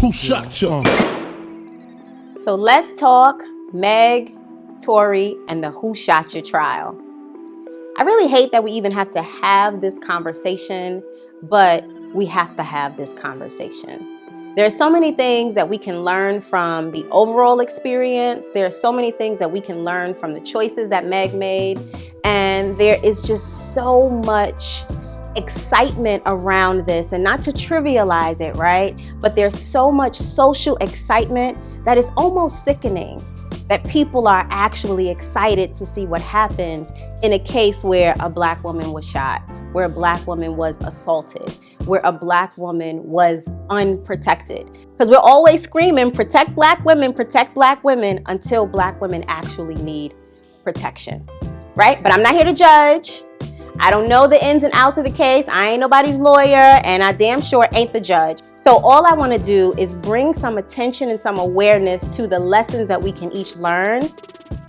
Who shot you? So let's talk Meg Tory and the Who Shot You trial. I really hate that we even have to have this conversation, but we have to have this conversation. There are so many things that we can learn from the overall experience. There are so many things that we can learn from the choices that Meg made. And there is just so much excitement around this, and not to trivialize it, right? But there's so much social excitement that is almost sickening, that people are actually excited to see what happens in a case where a Black woman was shot, where a Black woman was assaulted, where a Black woman was unprotected. Because we're always screaming, protect Black women, until Black women actually need protection, right? But I'm not here to judge. I don't know the ins and outs of the case. I ain't nobody's lawyer, and I damn sure ain't the judge. So all I want to do is bring some attention and some awareness to the lessons that we can each learn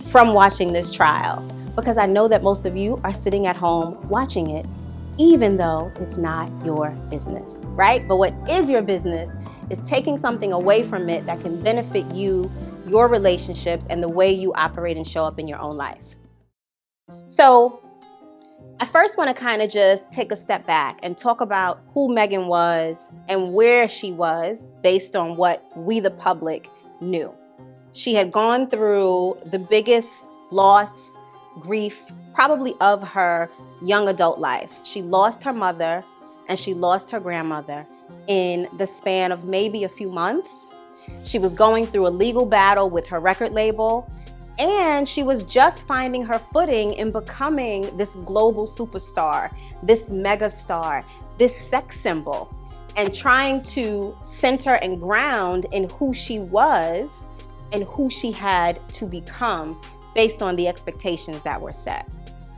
from watching this trial. Because I know that most of you are sitting at home watching it, even though it's not your business, right? But what is your business is taking something away from it that can benefit you, your relationships, and the way you operate and show up in your own life. So I first want to kind of just take a step back and talk about who Megan was and where she was based on what we, the public, knew. She had gone through the biggest loss, grief, probably of her young adult life. She lost her mother and she lost her grandmother in the span of maybe a few months. She was going through a legal battle with her record label, and she was just finding her footing in becoming this global superstar, this mega star, this sex symbol, and trying to center and ground in who she was and who she had to become based on the expectations that were set.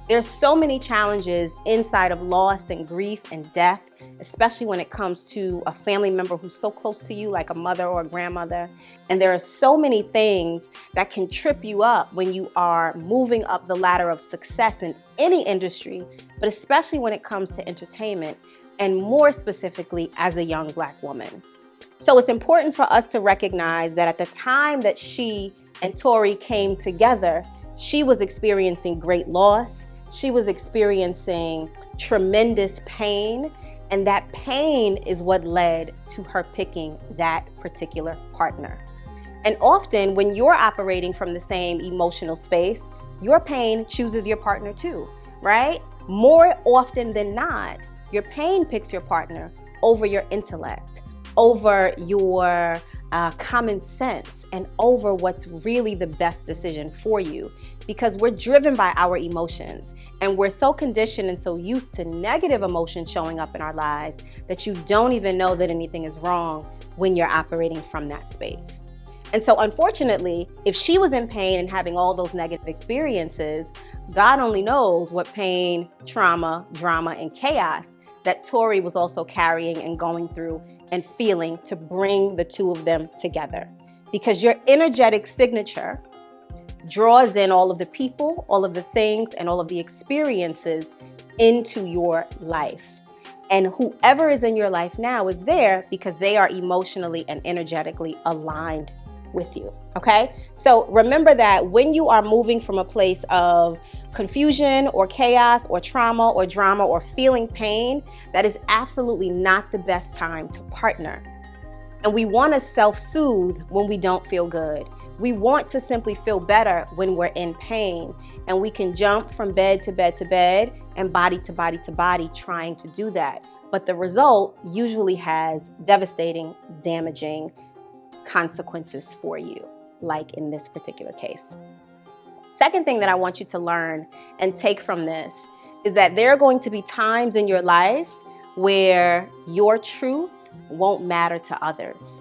There's so many challenges inside of loss and grief and death, especially when it comes to a family member who's so close to you, like a mother or a grandmother. And there are so many things that can trip you up when you are moving up the ladder of success in any industry, but especially when it comes to entertainment, and more specifically as a young Black woman. So it's important for us to recognize that at the time that she and Tory came together, she was experiencing great loss. She was experiencing tremendous pain, and that pain is what led to her picking that particular partner. And often when you're operating from the same emotional space, your pain chooses your partner too, right? More often than not, your pain picks your partner over your intellect, over your common sense, and over what's really the best decision for you, because we're driven by our emotions, and we're so conditioned and so used to negative emotions showing up in our lives that you don't even know that anything is wrong when you're operating from that space. And so unfortunately, if she was in pain and having all those negative experiences, God only knows what pain, trauma, drama, and chaos that Tory was also carrying and going through and feeling to bring the two of them together. Because your energetic signature draws in all of the people, all of the things, and all of the experiences into your life. And whoever is in your life now is there because they are emotionally and energetically aligned with you, okay? So remember that when you are moving from a place of confusion or chaos or trauma or drama or feeling pain, that is absolutely not the best time to partner. And we want to self-soothe when we don't feel good. We want to simply feel better when we're in pain, and we can jump from bed to bed to bed and body to body to body trying to do that. But the result usually has devastating, damaging consequences for you, like in this particular case. Second thing that I want you to learn and take from this is that there are going to be times in your life where your truth won't matter to others,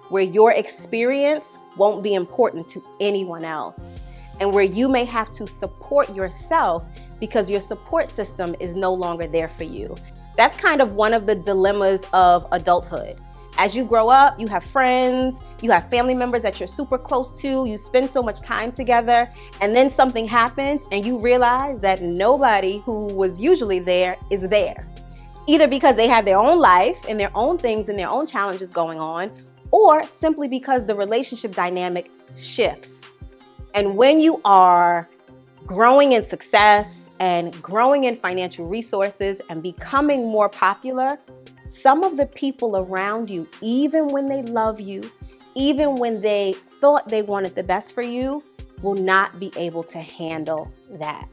where your experience won't be important to anyone else, and where you may have to support yourself because your support system is no longer there for you. That's kind of one of the dilemmas of adulthood, As you grow up, you have friends, you have family members that you're super close to, you spend so much time together, and then something happens and you realize that nobody who was usually there is there. Either because they have their own life and their own things and their own challenges going on, or simply because the relationship dynamic shifts. And when you are growing in success and growing in financial resources and becoming more popular, some of the people around you, even when they love you, even when they thought they wanted the best for you, will not be able to handle that.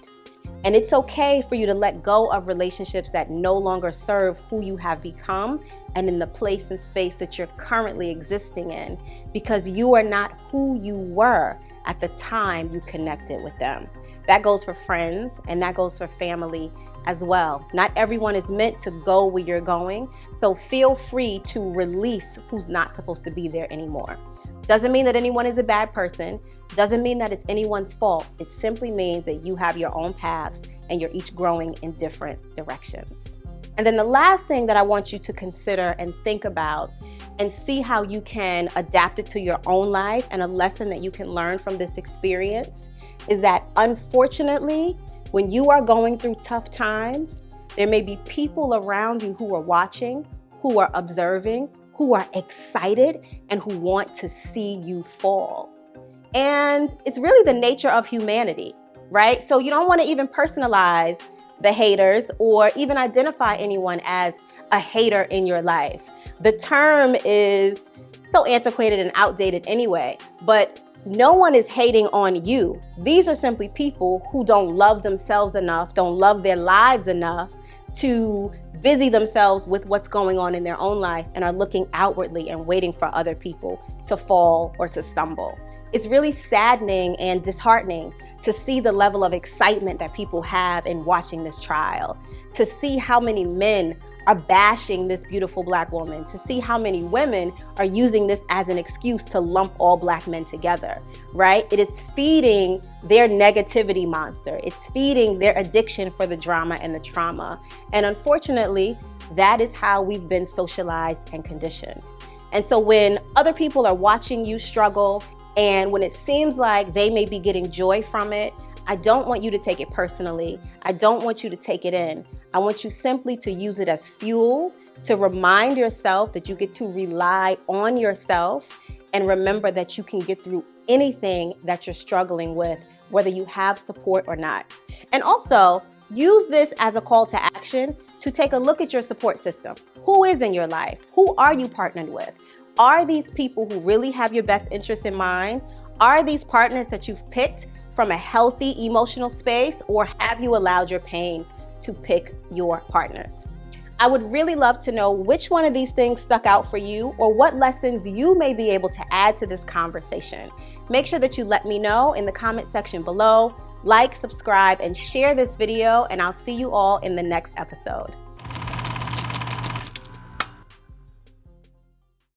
And it's okay for you to let go of relationships that no longer serve who you have become and in the place and space that you're currently existing in, because you are not who you were at the time you connected with them. That goes for friends and that goes for family as well. Not everyone is meant to go where you're going, so feel free to release who's not supposed to be there anymore. Doesn't mean that anyone is a bad person, doesn't mean that it's anyone's fault. It simply means that you have your own paths and you're each growing in different directions. And then the last thing that I want you to consider and think about and see how you can adapt it to your own life, and a lesson that you can learn from this experience, is that unfortunately, when you are going through tough times, there may be people around you who are watching, who are observing, who are excited, and who want to see you fall. And it's really the nature of humanity, right? So you don't want to even personalize the haters or even identify anyone as a hater in your life. The term is so antiquated and outdated anyway, but no one is hating on you. These are simply people who don't love themselves enough, don't love their lives enough to busy themselves with what's going on in their own life and are looking outwardly and waiting for other people to fall or to stumble. It's really saddening and disheartening to see the level of excitement that people have in watching this trial, to see how many men are bashing this beautiful Black woman, to see how many women are using this as an excuse to lump all Black men together, right? It is feeding their negativity monster. It's feeding their addiction for the drama and the trauma. And unfortunately, that is how we've been socialized and conditioned. And so when other people are watching you struggle, and when it seems like they may be getting joy from it, I don't want you to take it personally. I don't want you to take it in. I want you simply to use it as fuel to remind yourself that you get to rely on yourself and remember that you can get through anything that you're struggling with, whether you have support or not. And also, use this as a call to action to take a look at your support system. Who is in your life? Who are you partnered with? Are these people who really have your best interest in mind? Are these partners that you've picked from a healthy emotional space, or have you allowed your pain to pick your partners? I would really love to know which one of these things stuck out for you, or what lessons you may be able to add to this conversation. Make sure that you let me know in the comment section below. Like, subscribe, and share this video, and I'll see you all in the next episode.